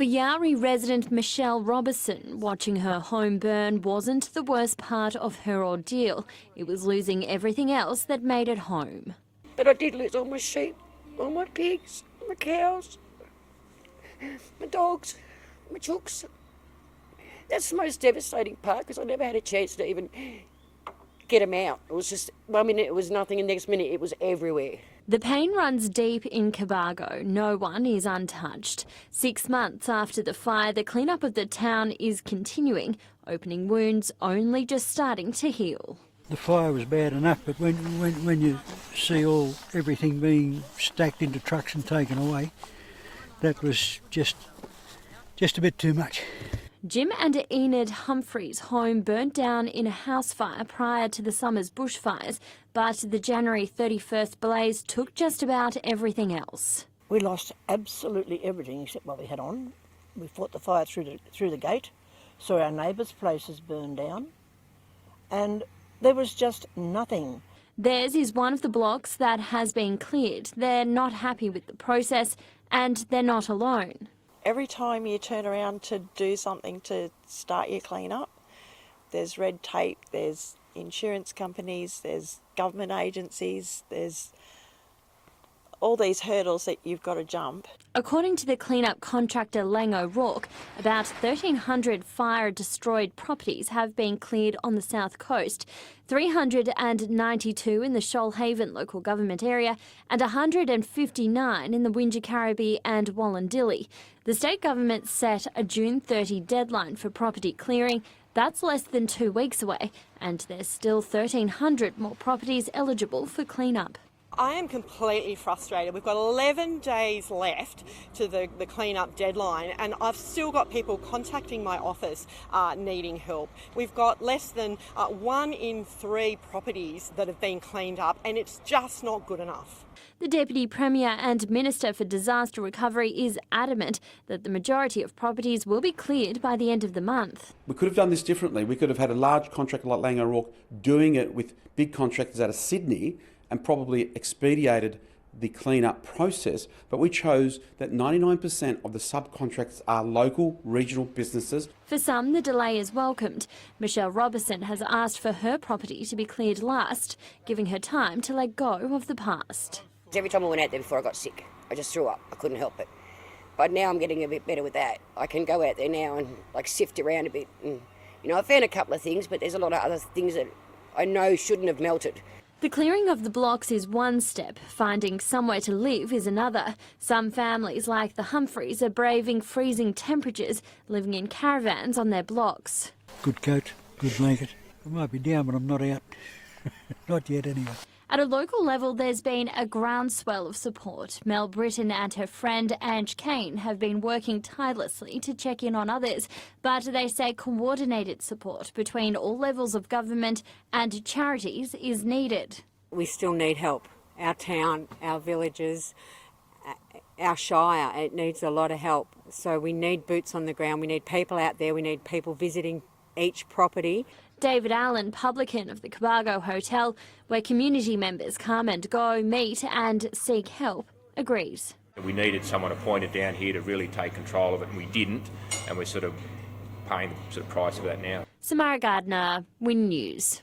For Yarrie resident Michelle Robertson, watching her home burn wasn't the worst part of her ordeal. It was losing everything else that made it home. But I did lose all my sheep, all my pigs, my cows, my dogs, my chooks. That's the most devastating part because I never had a chance to even get them out. It was just 1 minute it was nothing and next minute it was everywhere. The pain runs deep in Cobargo. No one is untouched. 6 months after the fire, the clean-up of the town is continuing, opening wounds only just starting to heal. The fire was bad enough, but when you see everything being stacked into trucks and taken away, that was just a bit too much. Jim and Enid Humphreys' home burnt down in a house fire prior to the summer's bushfires, but the January 31st blaze took just about everything else. We lost absolutely everything except what we had on. We fought the fire through the gate, saw our neighbours' places burn down, and there was just nothing. Theirs is one of the blocks that has been cleared. They're not happy with the process, and they're not alone. Every time you turn around to do something to start your clean-up, there's red tape, there's insurance companies, there's government agencies, there's all these hurdles that you've got to jump. According to the clean-up contractor Lang O'Rourke, about 1,300 fire-destroyed properties have been cleared on the south coast, 392 in the Shoalhaven local government area and 159 in the Wingecarribee and Wallandilly. The state government set a June 30 deadline for property clearing. That's less than 2 weeks away, and there's still 1,300 more properties eligible for clean-up. I am completely frustrated. We've got 11 days left to the clean-up deadline and I've still got people contacting my office needing help. We've got less than 1 in 3 properties that have been cleaned up and it's just not good enough. The Deputy Premier and Minister for Disaster Recovery is adamant that the majority of properties will be cleared by the end of the month. We could have done this differently. We could have had a large contractor like Lang O'Rourke doing it with big contractors out of Sydney and probably expedited the clean-up process, but we chose that 99% of the subcontractors are local, regional businesses. For some, the delay is welcomed. Michelle Robertson has asked for her property to be cleared last, giving her time to let go of the past. Every time I went out there before I got sick, I just threw up. I couldn't help it. But now I'm getting a bit better with that. I can go out there now and sift around a bit. And, I found a couple of things, but there's a lot of other things that I know shouldn't have melted. The clearing of the blocks is one step. Finding somewhere to live is another. Some families, like the Humphreys, are braving freezing temperatures, living in caravans on their blocks. Good coat, good blanket. I might be down, but I'm not out. Not yet, anyway. At a local level, there's been a groundswell of support. Mel Britton and her friend Ange Kane have been working tirelessly to check in on others, but they say coordinated support between all levels of government and charities is needed. We still need help. Our town, our villages, our shire, it needs a lot of help. So we need boots on the ground, we need people out there, we need people visiting each property. David Allen, publican of the Cobargo Hotel, where community members come and go, meet and seek help, agrees. We needed someone appointed down here to really take control of it and we didn't, and we're sort of paying the price of that now. Samara Gardner, Win News.